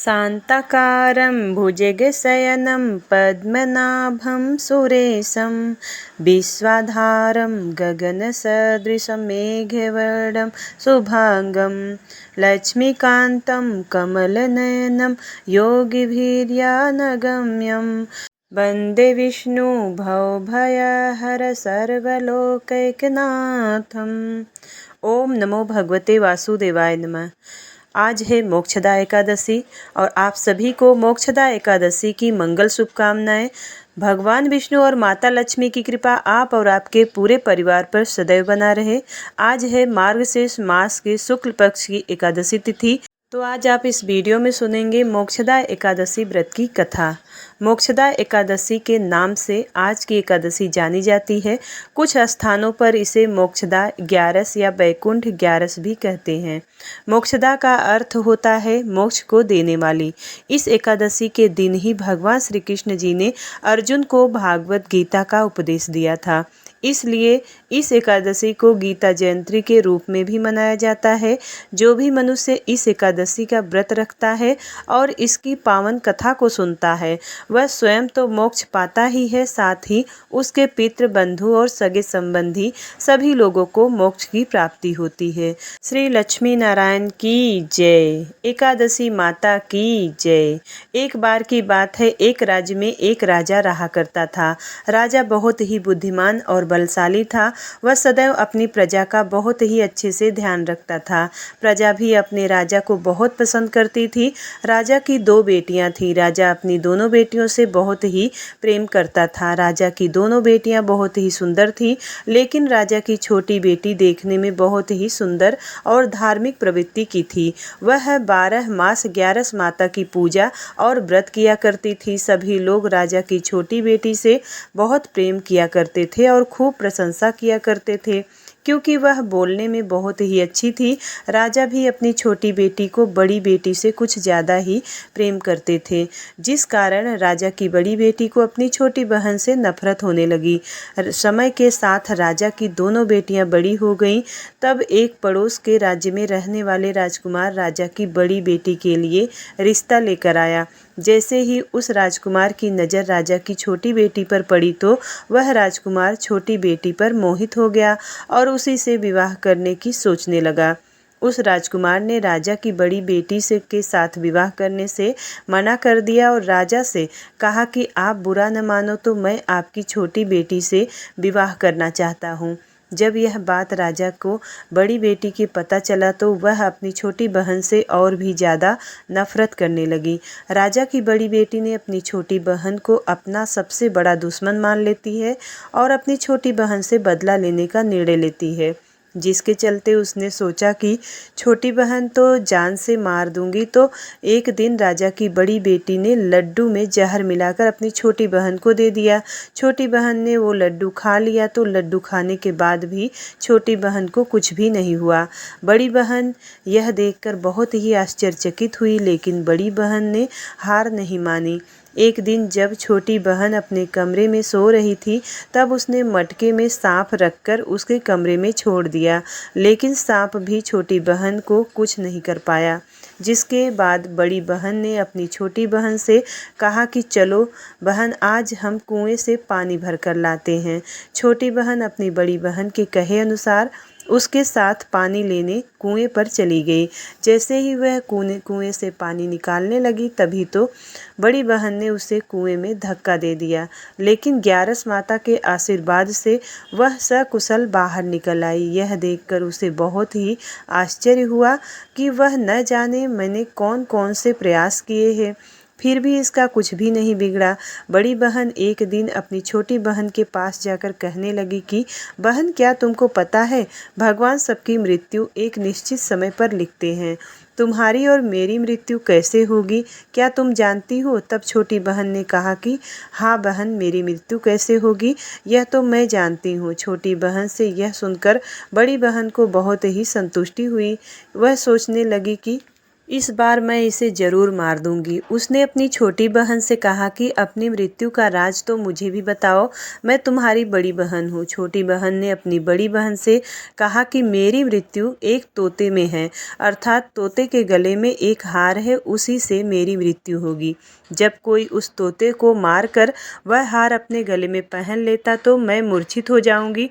शान्ताकारं भुजगशयनं पद्मनाभं सुरेशं विश्वाधारं गगनसदृशं मेघवर्णं शुभांगं लक्ष्मीकान्तं कमलनयनं योगिभिर्यानगम्यं वन्दे विष्णु भवभयहर सर्वलोकैकनाथम्। ओम नमो भगवते वासुदेवाय नमः। आज है मोक्षदा एकादशी और आप सभी को मोक्षदा एकादशी की मंगल शुभकामनाएं। भगवान विष्णु और माता लक्ष्मी की कृपा आप और आपके पूरे परिवार पर सदैव बना रहे। आज है मार्गशीर्ष मास के शुक्ल पक्ष की एकादशी तिथि। तो आज आप इस वीडियो में सुनेंगे मोक्षदा एकादशी व्रत की कथा। मोक्षदा एकादशी के नाम से आज की एकादशी जानी जाती है। कुछ स्थानों पर इसे मोक्षदा 11 या बैकुंठ 11 भी कहते हैं। मोक्षदा का अर्थ होता है मोक्ष को देने वाली। इस एकादशी के दिन ही भगवान श्री कृष्ण जी ने अर्जुन को भागवत गीता का उपदेश दिया था। इसलिए इस एकादशी को गीता जयंती के रूप में भी मनाया जाता है। जो भी मनुष्य इस एकादशी का व्रत रखता है और इसकी पावन कथा को सुनता है वह स्वयं तो मोक्ष पाता ही है, साथ ही उसके पितृ बंधु और सगे संबंधी सभी लोगों को मोक्ष की प्राप्ति होती है। श्री लक्ष्मी नारायण की जय। एकादशी माता की जय। एक बार की बात है, एक राज्य में एक राजा रहा करता था। राजा बहुत ही बुद्धिमान और बलशाली था। वह सदैव अपनी प्रजा का बहुत ही अच्छे से ध्यान रखता था। प्रजा भी अपने राजा को बहुत पसंद करती थी। राजा की 2 बेटियां थीं। राजा अपनी दोनों बेटियों से बहुत ही प्रेम करता था। राजा की दोनों बेटियां बहुत ही सुंदर थीं, लेकिन राजा की छोटी बेटी देखने में बहुत ही सुंदर और धार्मिक प्रवृत्ति की थी। वह 12 मास 11 माता की पूजा और व्रत किया करती थी। सभी लोग राजा की छोटी बेटी से बहुत प्रेम किया करते थे और खूब प्रशंसा किया करते थे, क्योंकि वह बोलने में बहुत ही अच्छी थी। राजा भी अपनी छोटी बेटी को बड़ी बेटी से कुछ ज़्यादा ही प्रेम करते थे, जिस कारण राजा की बड़ी बेटी को अपनी छोटी बहन से नफरत होने लगी। समय के साथ राजा की दोनों बेटियां बड़ी हो गईं। तब एक पड़ोस के राज्य में रहने वाले राजकुमार राजा की बड़ी बेटी के लिए रिश्ता लेकर आया। जैसे ही उस राजकुमार की नज़र राजा की छोटी बेटी पर पड़ी तो वह राजकुमार छोटी बेटी पर मोहित हो गया और उसी से विवाह करने की सोचने लगा। उस राजकुमार ने राजा की बड़ी बेटी से के साथ विवाह करने से मना कर दिया और राजा से कहा कि आप बुरा न मानो तो मैं आपकी छोटी बेटी से विवाह करना चाहता हूँ। जब यह बात राजा को बड़ी बेटी की पता चला तो वह अपनी छोटी बहन से और भी ज़्यादा नफरत करने लगी। राजा की बड़ी बेटी ने अपनी छोटी बहन को अपना सबसे बड़ा दुश्मन मान लेती है और अपनी छोटी बहन से बदला लेने का निर्णय लेती है, जिसके चलते उसने सोचा कि छोटी बहन तो जान से मार दूंगी। तो एक दिन राजा की बड़ी बेटी ने लड्डू में जहर मिलाकर अपनी छोटी बहन को दे दिया। छोटी बहन ने वो लड्डू खा लिया तो लड्डू खाने के बाद भी छोटी बहन को कुछ भी नहीं हुआ। बड़ी बहन यह देखकर बहुत ही आश्चर्यचकित हुई, लेकिन बड़ी बहन ने हार नहीं मानी। एक दिन जब छोटी बहन अपने कमरे में सो रही थी तब उसने मटके में सांप रखकर उसके कमरे में छोड़ दिया, लेकिन सांप भी छोटी बहन को कुछ नहीं कर पाया। जिसके बाद बड़ी बहन ने अपनी छोटी बहन से कहा कि चलो बहन, आज हम कुएं से पानी भरकर लाते हैं। छोटी बहन अपनी बड़ी बहन के कहे अनुसार उसके साथ पानी लेने कुएं पर चली गई। जैसे ही वह कुएं से पानी निकालने लगी तभी तो बड़ी बहन ने उसे कुएं में धक्का दे दिया, लेकिन 11 माता के आशीर्वाद से वह सकुशल बाहर निकल आई। यह देखकर उसे बहुत ही आश्चर्य हुआ कि वह न जाने मैंने कौन कौन से प्रयास किए हैं, फिर भी इसका कुछ भी नहीं बिगड़ा। बड़ी बहन एक दिन अपनी छोटी बहन के पास जाकर कहने लगी कि बहन, क्या तुमको पता है भगवान सबकी मृत्यु एक निश्चित समय पर लिखते हैं। तुम्हारी और मेरी मृत्यु कैसे होगी, क्या तुम जानती हो? तब छोटी बहन ने कहा कि हाँ बहन, मेरी मृत्यु कैसे होगी यह तो मैं जानती हूँ। छोटी बहन से यह सुनकर बड़ी बहन को बहुत ही संतुष्टि हुई। वह सोचने लगी कि इस बार मैं इसे जरूर मार दूंगी। उसने अपनी छोटी बहन से कहा कि अपनी मृत्यु का राज तो मुझे भी बताओ, मैं तुम्हारी बड़ी बहन हूँ। छोटी बहन ने अपनी बड़ी बहन से कहा कि मेरी मृत्यु एक तोते में है, अर्थात तोते के गले में एक हार है, उसी से मेरी मृत्यु होगी। जब कोई उस तोते को मारकर वह हार अपने गले में पहन लेता तो मैं मूर्छित हो जाऊंगी,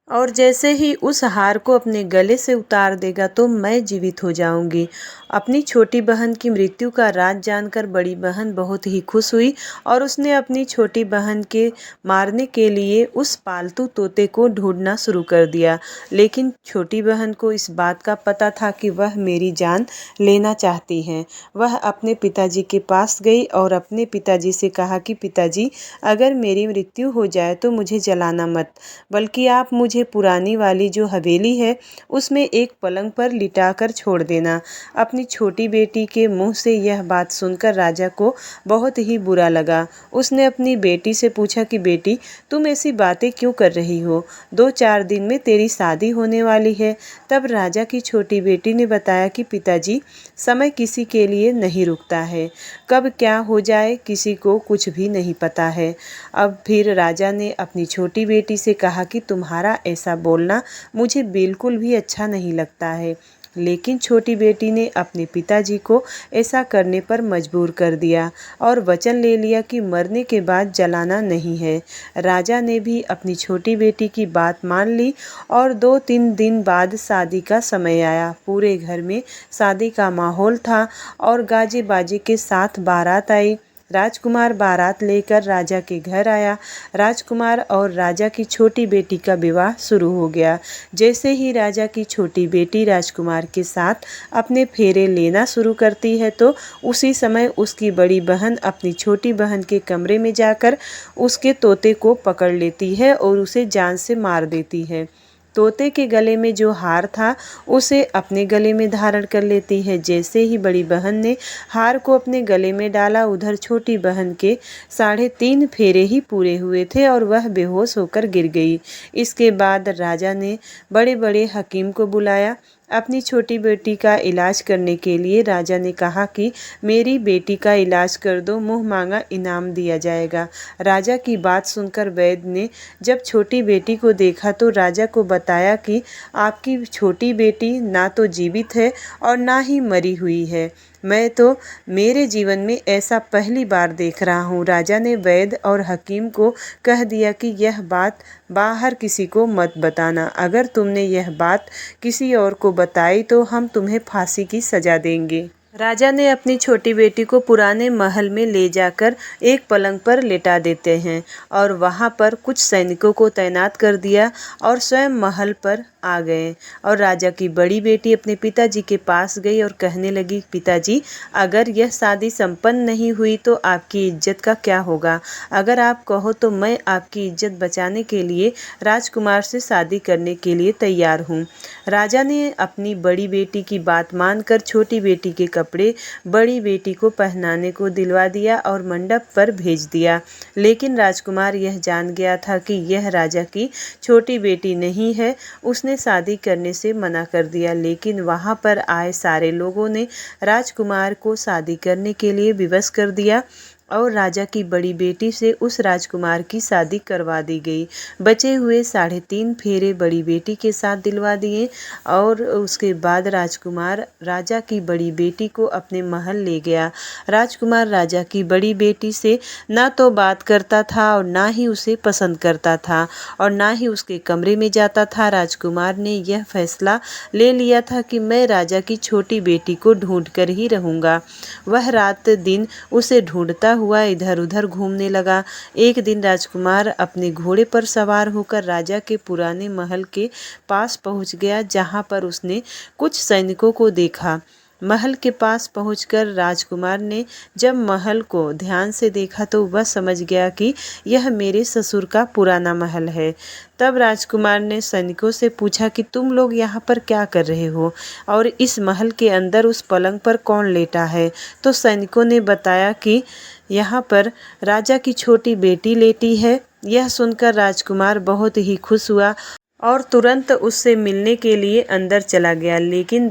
और जैसे ही उस हार को अपने गले से उतार देगा तो मैं जीवित हो जाऊंगी। अपनी छोटी बहन की मृत्यु का राज जानकर बड़ी बहन बहुत ही खुश हुई और उसने अपनी छोटी बहन के मारने के लिए उस पालतू तोते को ढूंढना शुरू कर दिया। लेकिन छोटी बहन को इस बात का पता था कि वह मेरी जान लेना चाहती हैं। वह अपने पिताजी के पास गई और अपने पिताजी से कहा कि पिताजी, अगर मेरी मृत्यु हो जाए तो मुझे जलाना मत, बल्कि आप मुझे पुरानी वाली जो हवेली है उसमें एक पलंग पर लिटा कर छोड़ देना। अपनी छोटी बेटी के मुंह से यह बात सुनकर राजा को बहुत ही बुरा लगा। उसने अपनी बेटी से पूछा कि बेटी, तुम ऐसी बातें क्यों कर रही हो? 2-4 दिन में तेरी शादी होने वाली है। तब राजा की छोटी बेटी ने बताया कि पिताजी, समय किसी के लिए नहीं रुकता है, कब क्या हो जाए किसी को कुछ भी नहीं पता है। अब फिर राजा ने अपनी छोटी बेटी से कहा कि तुम्हारा ऐसा बोलना मुझे बिल्कुल भी अच्छा नहीं लगता है। लेकिन छोटी बेटी ने अपने पिताजी को ऐसा करने पर मजबूर कर दिया और वचन ले लिया कि मरने के बाद जलाना नहीं है। राजा ने भी अपनी छोटी बेटी की बात मान ली और 2-3 दिन बाद शादी का समय आया। पूरे घर में शादी का माहौल था और गाजे बाजे के साथ बारात आई। राजकुमार बारात लेकर राजा के घर आया। राजकुमार और राजा की छोटी बेटी का विवाह शुरू हो गया। जैसे ही राजा की छोटी बेटी राजकुमार के साथ अपने फेरे लेना शुरू करती है तो उसी समय उसकी बड़ी बहन अपनी छोटी बहन के कमरे में जाकर उसके तोते को पकड़ लेती है और उसे जान से मार देती है। तोते के गले में जो हार था उसे अपने गले में धारण कर लेती है। जैसे ही बड़ी बहन ने हार को अपने गले में डाला, उधर छोटी बहन के 3.5 फेरे ही पूरे हुए थे और वह बेहोश होकर गिर गई। इसके बाद राजा ने बड़े बड़े हकीम को बुलाया। अपनी छोटी बेटी का इलाज करने के लिए राजा ने कहा कि मेरी बेटी का इलाज कर दो, मुँह मांगा इनाम दिया जाएगा। राजा की बात सुनकर वैद्य ने जब छोटी बेटी को देखा तो राजा को बताया कि आपकी छोटी बेटी ना तो जीवित है और ना ही मरी हुई है। मैं तो मेरे जीवन में ऐसा पहली बार देख रहा हूँ। राजा ने वैद्य और हकीम को कह दिया कि यह बात बाहर किसी को मत बताना। अगर तुमने यह बात किसी और को बताई तो हम तुम्हें फांसी की सजा देंगे। राजा ने अपनी छोटी बेटी को पुराने महल में ले जाकर एक पलंग पर लेटा देते हैं और वहाँ पर कुछ सैनिकों को तैनात कर दिया और स्वयं महल पर आ गए। और राजा की बड़ी बेटी अपने पिताजी के पास गई और कहने लगी, पिताजी, अगर यह शादी संपन्न नहीं हुई तो आपकी इज्जत का क्या होगा? अगर आप कहो तो मैं आपकी इज्जत बचाने के लिए राजकुमार से शादी करने के लिए तैयार हूँ। राजा ने अपनी बड़ी बेटी की बात मानकर छोटी बेटी के कपड़े बड़ी बेटी को पहनाने को दिलवा दिया और मंडप पर भेज दिया। लेकिन राजकुमार यह जान गया था कि यह राजा की छोटी बेटी नहीं है। उसने शादी करने से मना कर दिया। लेकिन वहाँ पर आए सारे लोगों ने राजकुमार को शादी करने के लिए विवश कर दिया और राजा की बड़ी बेटी से उस राजकुमार की शादी करवा दी गई। बचे हुए 3.5 फेरे बड़ी बेटी के साथ दिलवा दिए और उसके बाद राजकुमार राजा की बड़ी बेटी को अपने महल ले गया। राजकुमार राजा की बड़ी बेटी से ना तो बात करता था और ना ही उसे पसंद करता था और ना ही उसके कमरे में जाता था। राजकुमार ने यह फैसला ले लिया था कि मैं राजा की छोटी बेटी को ढूंढ कर ही रहूँगा। वह रात दिन उसे ढूंढता हुआ इधर उधर घूमने लगा। एक दिन राजकुमार अपने घोड़े पर सवार होकर राजा के पुराने महल के पास पहुंच गया, जहां पर उसने कुछ सैनिकों को देखा। महल के पास पहुंचकर राजकुमार ने जब महल को ध्यान से देखा तो वह समझ गया कि यह मेरे ससुर का पुराना महल है। तब राजकुमार ने सैनिकों से पूछा कि तुम लोग यहाँ पर क्या कर रहे हो और इस महल के अंदर उस पलंग पर कौन लेटा है? तो सैनिकों ने बताया कि यहाँ पर राजा की छोटी बेटी लेटी है। यह सुनकर राजकुमार बहुत ही खुश हुआ और तुरंत उससे मिलने के लिए अंदर चला गया, लेकिन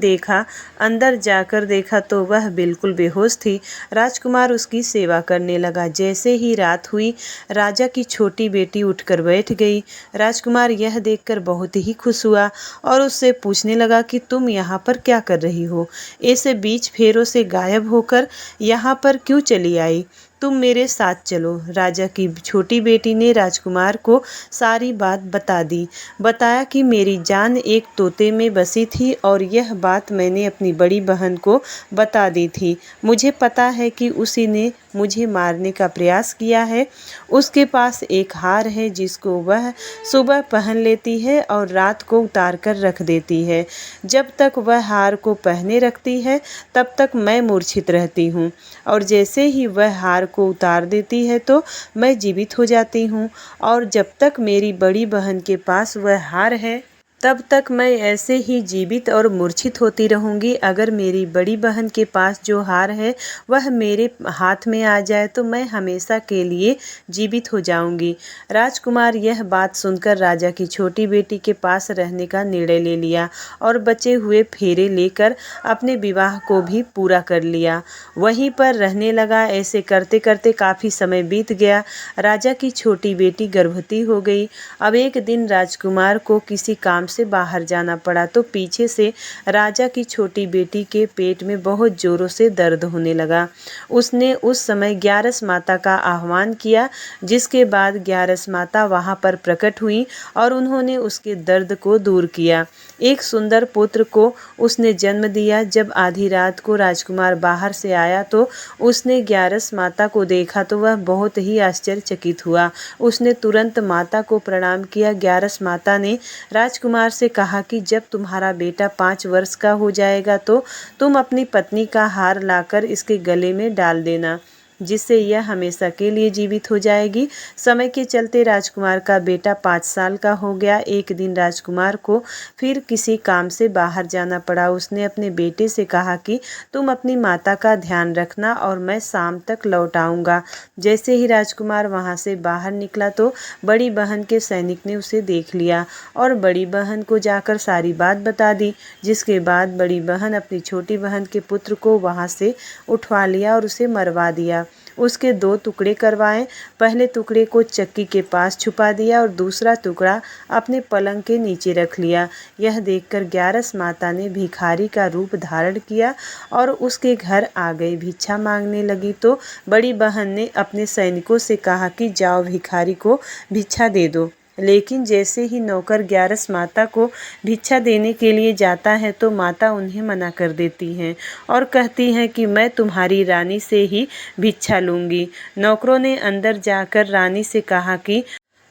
अंदर जाकर देखा तो वह बिल्कुल बेहोश थी। राजकुमार उसकी सेवा करने लगा। जैसे ही रात हुई, राजा की छोटी बेटी उठकर बैठ गई। राजकुमार यह देखकर बहुत ही खुश हुआ और उससे पूछने लगा कि तुम यहाँ पर क्या कर रही हो? ऐसे बीच फेरों से गायब होकर यहाँ पर क्यों चली आई? तुम मेरे साथ चलो। राजा की छोटी बेटी ने राजकुमार को सारी बात बता दी। बताया कि मेरी जान एक तोते में बसी थी और यह बात मैंने अपनी बड़ी बहन को बता दी थी। मुझे पता है कि उसी ने मुझे मारने का प्रयास किया है। उसके पास एक हार है जिसको वह सुबह पहन लेती है और रात को उतार कर रख देती है। जब तक वह हार को पहने रखती है तब तक मैं मूर्छित रहती हूँ, और जैसे ही वह हार को उतार देती है तो मैं जीवित हो जाती हूँ। और जब तक मेरी बड़ी बहन के पास वह हार है तब तक मैं ऐसे ही जीवित और मूर्छित होती रहूँगी। अगर मेरी बड़ी बहन के पास जो हार है वह मेरे हाथ में आ जाए तो मैं हमेशा के लिए जीवित हो जाऊँगी। राजकुमार यह बात सुनकर राजा की छोटी बेटी के पास रहने का निर्णय ले लिया और बचे हुए फेरे लेकर अपने विवाह को भी पूरा कर लिया। वहीं पर रहने लगा। ऐसे करते करते काफ़ी समय बीत गया। राजा की छोटी बेटी गर्भवती हो गई। अब एक दिन राजकुमार को किसी काम से बाहर जाना पड़ा तो पीछे से राजा की छोटी बेटी के पेट में बहुत जोरों से दर्द होने लगा। उसने उस समय ग्यारस माता का आह्वान किया, जिसके बाद ग्यारस माता वहां पर प्रकट हुई और उन्होंने उसके दर्द को दूर किया। एक सुंदर पुत्र को उसने जन्म दिया। जब आधी रात को राजकुमार बाहर से आया तो उसने ग्यारस माता को देखा तो वह बहुत ही आश्चर्यचकित हुआ। उसने तुरंत माता को प्रणाम किया। ग्यारस माता ने राजकुमार से कहा कि जब तुम्हारा बेटा 5 वर्ष का हो जाएगा तो तुम अपनी पत्नी का हार लाकर इसके गले में डाल देना, जिससे यह हमेशा के लिए जीवित हो जाएगी। समय के चलते राजकुमार का बेटा 5 साल का हो गया। एक दिन राजकुमार को फिर किसी काम से बाहर जाना पड़ा। उसने अपने बेटे से कहा कि तुम अपनी माता का ध्यान रखना और मैं शाम तक लौट आऊँगा। जैसे ही राजकुमार वहाँ से बाहर निकला तो बड़ी बहन के सैनिक ने उसे देख लिया और बड़ी बहन को जाकर सारी बात बता दी, जिसके बाद बड़ी बहन अपनी छोटी बहन के पुत्र को वहाँ से उठवा लिया और उसे मरवा दिया। उसके 2 टुकड़े करवाए। पहले टुकड़े को चक्की के पास छुपा दिया और दूसरा टुकड़ा अपने पलंग के नीचे रख लिया। यह देखकर ग्यारस माता ने भिखारी का रूप धारण किया और उसके घर आ गई। भिक्षा मांगने लगी तो बड़ी बहन ने अपने सैनिकों से कहा कि जाओ भिखारी को भिक्षा दे दो। लेकिन जैसे ही नौकर ग्यारस माता को भिक्षा देने के लिए जाता है तो माता उन्हें मना कर देती हैं और कहती हैं कि मैं तुम्हारी रानी से ही भिक्षा लूँगी। नौकरों ने अंदर जाकर रानी से कहा कि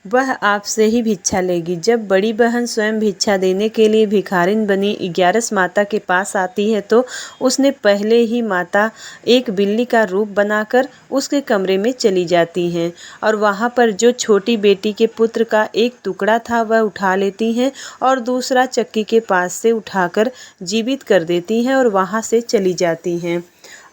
वह आपसे ही भिक्षा लेगी। जब बड़ी बहन स्वयं भिक्षा देने के लिए भिखारिन बनी ग्यारस माता के पास आती है तो उसने पहले ही माता एक बिल्ली का रूप बनाकर उसके कमरे में चली जाती हैं और वहाँ पर जो छोटी बेटी के पुत्र का एक टुकड़ा था वह उठा लेती हैं और दूसरा चक्की के पास से उठाकर जीवित कर देती हैं और वहाँ से चली जाती हैं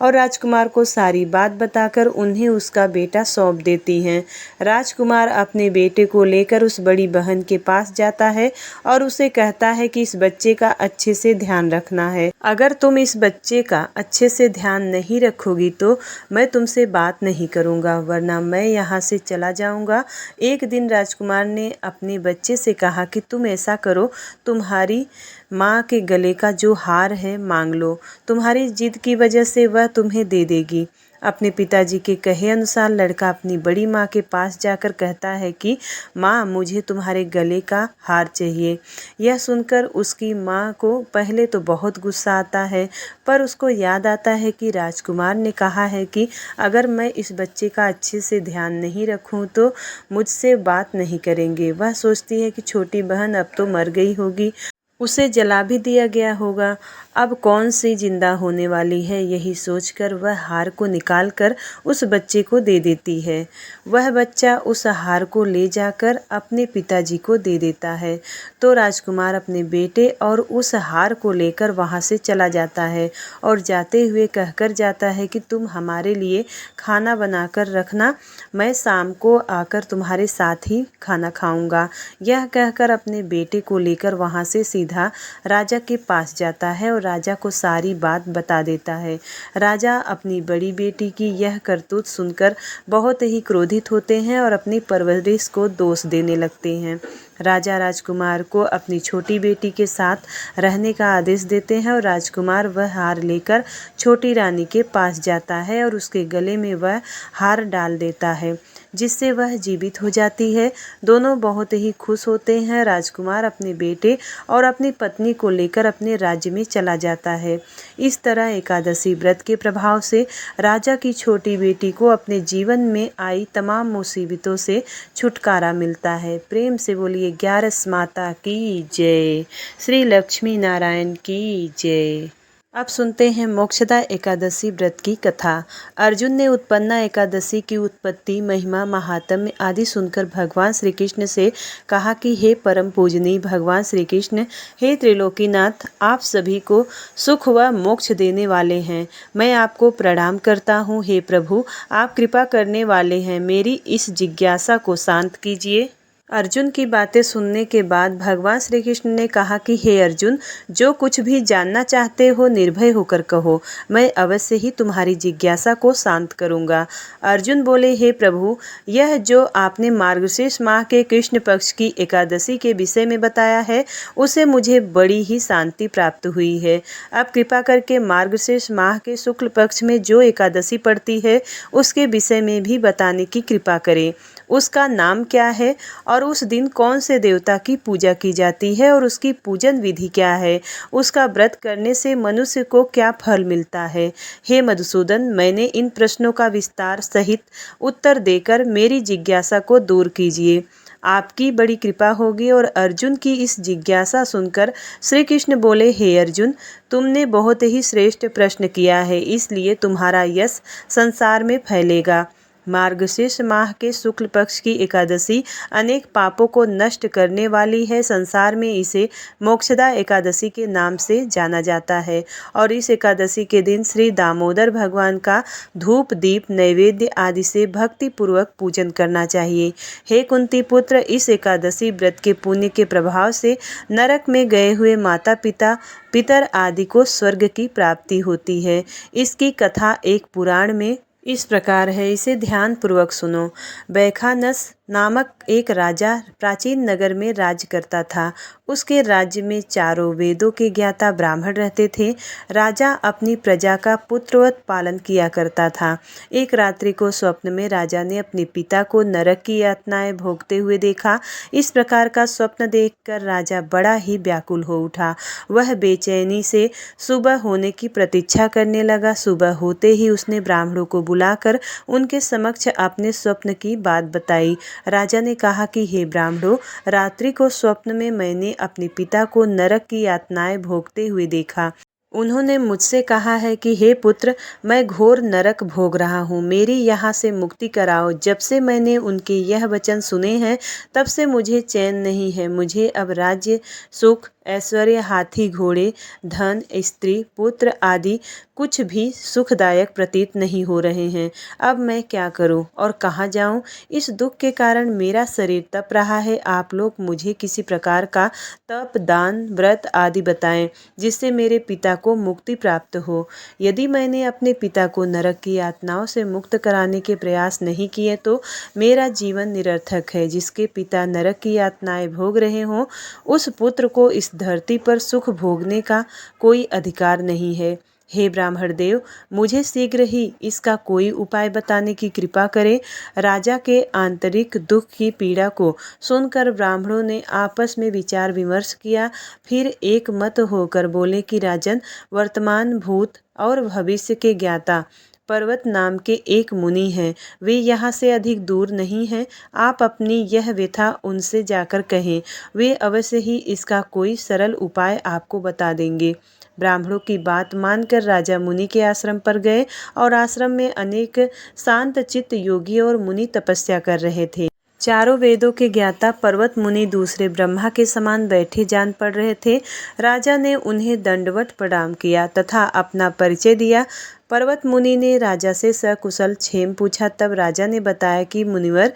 और राजकुमार को सारी बात बताकर उन्हें उसका बेटा सौंप देती हैं। राजकुमार अपने बेटे को लेकर उस बड़ी बहन के पास जाता है और उसे कहता है कि इस बच्चे का अच्छे से ध्यान रखना है। अगर तुम इस बच्चे का अच्छे से ध्यान नहीं रखोगी तो मैं तुमसे बात नहीं करूँगा, वरना मैं यहाँ से चला जाऊँगा। एक दिन राजकुमार ने अपने बच्चे से कहा कि तुम ऐसा करो, तुम्हारी माँ के गले का जो हार है मांग लो, तुम्हारी जिद की वजह से वह तुम्हें दे देगी। अपने पिताजी के कहे अनुसार लड़का अपनी बड़ी माँ के पास जाकर कहता है कि माँ, मुझे तुम्हारे गले का हार चाहिए। यह सुनकर उसकी माँ को पहले तो बहुत गुस्सा आता है, पर उसको याद आता है कि राजकुमार ने कहा है कि अगर मैं इस बच्चे का अच्छे से ध्यान नहीं रखूं तो मुझसे बात नहीं करेंगे। वह सोचती है कि छोटी बहन अब तो मर गई होगी, उसे जला भी दिया गया होगा। अब कौन सी जिंदा होने वाली है, यही सोचकर वह हार को निकालकर उस बच्चे को दे देती है। वह बच्चा उस हार को ले जाकर अपने पिताजी को दे देता है। तो राजकुमार अपने बेटे और उस हार को लेकर वहाँ से चला जाता है और जाते हुए कहकर जाता है कि तुम हमारे लिए खाना बनाकर रखना, मैं शाम को आकर तुम्हारे साथ ही खाना खाऊंगा। यह कहकर अपने बेटे को लेकर वहाँ से सीधा राजा के पास जाता है और राजा को सारी बात बता देता है। राजा अपनी बड़ी बेटी की यह करतूत सुनकर बहुत ही क्रोधित होते हैं और अपनी परवरिश को दोष देने लगते हैं। राजा राजकुमार को अपनी छोटी बेटी के साथ रहने का आदेश देते हैं और राजकुमार वह हार लेकर छोटी रानी के पास जाता है और उसके गले में वह हार डाल देता है, जिससे वह जीवित हो जाती है। दोनों बहुत ही खुश होते हैं। राजकुमार अपने बेटे और अपनी पत्नी को लेकर अपने राज्य में चला जाता है। इस तरह एकादशी व्रत के प्रभाव से राजा की छोटी बेटी को अपने जीवन में आई तमाम मुसीबतों से छुटकारा मिलता है। प्रेम से बोलिए 11 माता की जय, श्री लक्ष्मी नारायण की जय। अब सुनते हैं मोक्षदा एकादशी व्रत की कथा। अर्जुन ने उत्पन्ना एकादशी की उत्पत्ति, महिमा, महात्म्य आदि सुनकर भगवान श्री कृष्ण से कहा कि हे परम पूजनीय भगवान श्री कृष्ण, हे त्रिलोकीनाथ, आप सभी को सुख व मोक्ष देने वाले हैं। मैं आपको प्रणाम करता हूँ। हे प्रभु, आप कृपा करने वाले हैं, मेरी इस जिज्ञासा को शांत कीजिए। अर्जुन की बातें सुनने के बाद भगवान श्री कृष्ण ने कहा कि हे अर्जुन, जो कुछ भी जानना चाहते हो निर्भय होकर कहो, मैं अवश्य ही तुम्हारी जिज्ञासा को शांत करूंगा। अर्जुन बोले, हे प्रभु, यह जो आपने मार्गशीर्ष माह के कृष्ण पक्ष की एकादशी के विषय में बताया है, उसे मुझे बड़ी ही शांति प्राप्त हुई है। अब कृपा करके मार्गशीर्ष माह के शुक्ल पक्ष में जो एकादशी पड़ती है, उसके विषय में भी बताने की कृपा करें। उसका नाम क्या है और उस दिन कौन से देवता की पूजा की जाती है और उसकी पूजन विधि क्या है? उसका व्रत करने से मनुष्य को क्या फल मिलता है? हे मधुसूदन, मैंने इन प्रश्नों का विस्तार सहित उत्तर देकर मेरी जिज्ञासा को दूर कीजिए। आपकी बड़ी कृपा होगी। और अर्जुन की इस जिज्ञासा सुनकर श्री कृष्ण बोले, हे अर्जुन, तुमने बहुत ही श्रेष्ठ प्रश्न किया है, इसलिए तुम्हारा यश संसार में फैलेगा। मार्गशीर्ष माह के शुक्ल पक्ष की एकादशी अनेक पापों को नष्ट करने वाली है। संसार में इसे मोक्षदा एकादशी के नाम से जाना जाता है और इस एकादशी के दिन श्री दामोदर भगवान का धूप, दीप, नैवेद्य आदि से भक्ति पूर्वक पूजन करना चाहिए। हे कुंती पुत्र, इस एकादशी व्रत के पुण्य के प्रभाव से नरक में गए हुए माता पिता, पितर आदि को स्वर्ग की प्राप्ति होती है। इसकी कथा एक पुराण में इस प्रकार है, इसे ध्यान पूर्वक सुनो। बैखानस नामक एक राजा प्राचीन नगर में राज्य करता था। उसके राज्य में चारों वेदों के ज्ञाता ब्राह्मण रहते थे। राजा अपनी प्रजा का पुत्रवत पालन किया करता था। एक रात्रि को स्वप्न में राजा ने अपने पिता को नरक की यातनाएं भोगते हुए देखा। इस प्रकार का स्वप्न देखकर राजा बड़ा ही व्याकुल हो उठा। वह बेचैनी से सुबह होने की प्रतीक्षा करने लगा। सुबह होते ही उसने ब्राह्मणों को बुलाकर उनके समक्ष अपने स्वप्न की बात बताई। राजा ने कहा कि हे ब्राह्मणों, रात्रि को स्वप्न में मैंने अपने पिता को नरक की यातनाएं भोगते हुए देखा। उन्होंने मुझसे कहा है कि हे पुत्र, मैं घोर नरक भोग रहा हूँ, मेरी यहाँ से मुक्ति कराओ। जब से मैंने उनके यह वचन सुने हैं, तब से मुझे चैन नहीं है। मुझे अब राज्य, सुख, ऐश्वर्य, हाथी घोड़े, धन, स्त्री, पुत्र आदि कुछ भी सुखदायक प्रतीत नहीं हो रहे हैं। अब मैं क्या करूं और कहाँ जाऊं? इस दुख के कारण मेरा शरीर तप रहा है। आप लोग मुझे किसी प्रकार का तप, दान, व्रत आदि बताएं, जिससे मेरे पिता को मुक्ति प्राप्त हो। यदि मैंने अपने पिता को नरक की यातनाओं से मुक्त कराने के प्रयास नहीं किए तो मेरा जीवन निरर्थक है। जिसके पिता नरक की यातनाएं भोग रहे हों, उस पुत्र को इस धरती पर सुख भोगने का कोई अधिकार नहीं है। हे ब्राह्मण देव, मुझे शीघ्र ही इसका कोई उपाय बताने की कृपा करें। राजा के आंतरिक दुख की पीड़ा को सुनकर ब्राह्मणों ने आपस में विचार विमर्श किया। फिर एक मत होकर बोले कि राजन, वर्तमान, भूत और भविष्य के ज्ञाता पर्वत नाम के एक मुनि हैं। वे यहाँ से अधिक दूर नहीं हैं। आप अपनी यह व्यथा उनसे जाकर कहें, वे अवश्य ही इसका कोई सरल उपाय आपको बता देंगे। ब्राह्मणों की बात मानकर राजा मुनि के आश्रम पर गए और आश्रम में अनेक शांत चित्त योगी और मुनि तपस्या कर रहे थे। चारों वेदों के ज्ञाता पर्वत मुनि दूसरे ब्रह्मा के समान बैठे जान पड़ रहे थे। राजा ने उन्हें दंडवत प्रणाम किया तथा अपना परिचय दिया। पर्वत मुनि ने राजा से सकुशल क्षेम पूछा। तब राजा ने बताया कि मुनिवर,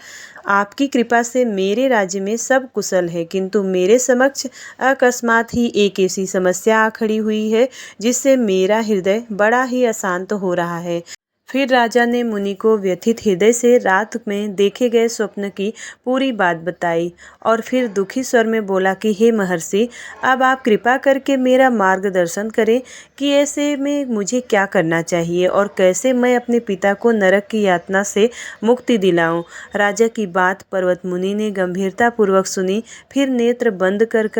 आपकी कृपा से मेरे राज्य में सब कुशल है, किंतु मेरे समक्ष अकस्मात ही एक ऐसी समस्या आ खड़ी हुई है जिससे मेरा हृदय बड़ा ही अशांत हो रहा है। फिर राजा ने मुनि को व्यथित हृदय से रात में देखे गए स्वप्न की पूरी बात बताई और फिर दुखी स्वर में बोला कि हे महर्षि, अब आप कृपा करके मेरा मार्गदर्शन करें कि ऐसे में मुझे क्या करना चाहिए और कैसे मैं अपने पिता को नरक की यातना से मुक्ति दिलाऊं। राजा की बात पर्वत मुनि ने गंभीरतापूर्वक सुनी। फिर नेत्र बंद कर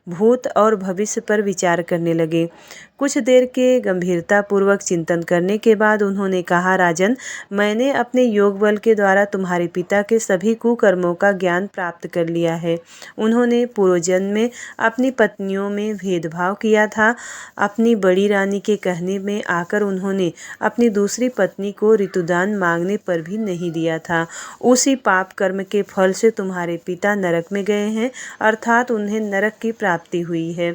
भूत और भविष्य पर विचार करने लगे। कुछ देर के गंभीरतापूर्वक चिंतन करने के बाद उन्होंने कहा, राजन, मैंने अपने योग बल के द्वारा तुम्हारे पिता के सभी कुकर्मों का ज्ञान प्राप्त कर लिया है। उन्होंने पूर्वजन्म में अपनी पत्नियों में भेदभाव किया था। अपनी बड़ी रानी के कहने में आकर उन्होंने अपनी दूसरी पत्नी को ऋतुदान मांगने पर भी नहीं दिया था। उसी पाप कर्म के फल से तुम्हारे पिता नरक में गए हैं, अर्थात उन्हें नरक की प्राप्ति हुई है।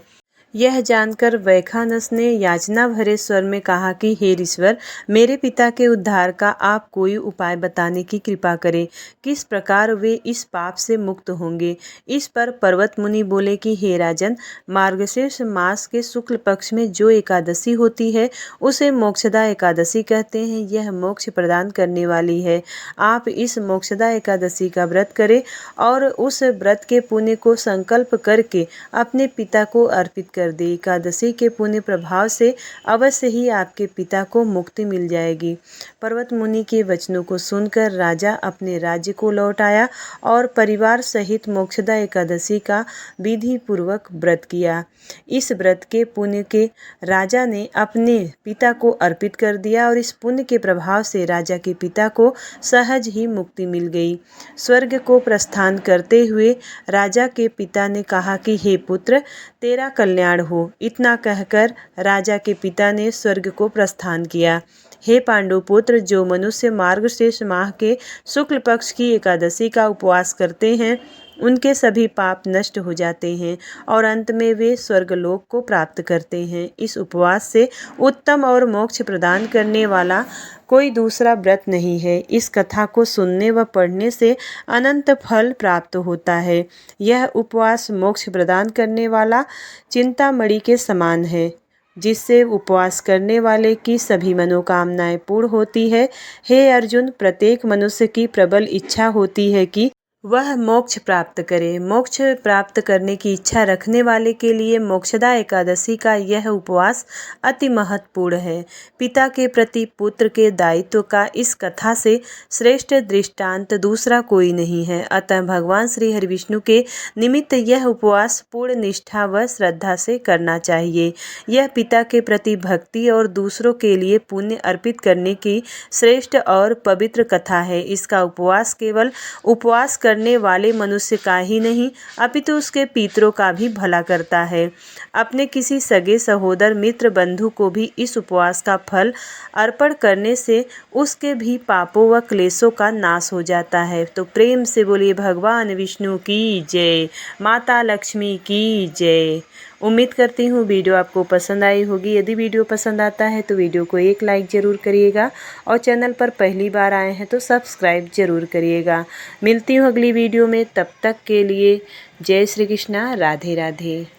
यह जानकर वैखानस ने याचना भरे स्वर में कहा कि हे ईश्वर, मेरे पिता के उद्धार का आप कोई उपाय बताने की कृपा करें। किस प्रकार वे इस पाप से मुक्त होंगे। इस पर पर्वत मुनि बोले कि हे राजन, मार्गशीर्ष मास के शुक्ल पक्ष में जो एकादशी होती है उसे मोक्षदा एकादशी कहते हैं। यह मोक्ष प्रदान करने वाली है। आप इस मोक्षदा एकादशी का व्रत करें और उस व्रत के पुण्य को संकल्प करके अपने पिता को अर्पित कर दे। एकादशी के पुण्य प्रभाव से अवश्य ही आपके पिता को मुक्ति मिल जाएगी। पर्वत मुनि के वचनों को सुनकर राजा अपने राज्य को लौट आया और परिवार सहित मोक्षदा एकादशी का विधि पूर्वक व्रत किया। इस व्रत के पुण्य के राजा ने अपने पिता को अर्पित कर दिया और इस पुण्य के प्रभाव से राजा के पिता को सहज ही मुक्ति मिल गई। स्वर्ग को प्रस्थान करते हुए राजा के पिता ने कहा कि हे पुत्र, तेरा कल्याण हो। इतना कहकर राजा के पिता ने स्वर्ग को प्रस्थान किया। हे पांडुपुत्र, जो मनुष्य मार्गशीर्ष माह के शुक्ल पक्ष की एकादशी का उपवास करते हैं उनके सभी पाप नष्ट हो जाते हैं और अंत में वे स्वर्गलोक को प्राप्त करते हैं। इस उपवास से उत्तम और मोक्ष प्रदान करने वाला कोई दूसरा व्रत नहीं है। इस कथा को सुनने व पढ़ने से अनंत फल प्राप्त होता है। यह उपवास मोक्ष प्रदान करने वाला चिंतामणि के समान है, जिससे उपवास करने वाले की सभी मनोकामनाएं पूर्ण होती है। हे अर्जुन, प्रत्येक मनुष्य की प्रबल इच्छा होती है कि वह मोक्ष प्राप्त करे। मोक्ष प्राप्त करने की इच्छा रखने वाले के लिए मोक्षदा एकादशी का यह उपवास अति महत्वपूर्ण है। पिता के प्रति पुत्र के दायित्व का इस कथा से श्रेष्ठ दृष्टांत दूसरा कोई नहीं है। अतः भगवान श्री हरिविष्णु के निमित्त यह उपवास पूर्ण निष्ठा व श्रद्धा से करना चाहिए। यह पिता के प्रति भक्ति और दूसरों के लिए पुण्य अर्पित करने की श्रेष्ठ और पवित्र कथा है। इसका उपवास केवल उपवास करने वाले मनुष्य का ही नहीं अपितु उसके पितरों का भी भला करता है। अपने किसी सगे सहोदर मित्र बंधु को भी इस उपवास का फल अर्पण करने से उसके भी पापों व क्लेशों का नाश हो जाता है। तो प्रेम से बोलिए भगवान विष्णु की जय, माता लक्ष्मी की जय। उम्मीद करती हूँ वीडियो आपको पसंद आई होगी। यदि वीडियो पसंद आता है तो वीडियो को एक लाइक ज़रूर करिएगा और चैनल पर पहली बार आए हैं तो सब्सक्राइब ज़रूर करिएगा। मिलती हूँ अगली वीडियो में, तब तक के लिए जय श्री कृष्णा, राधे राधे।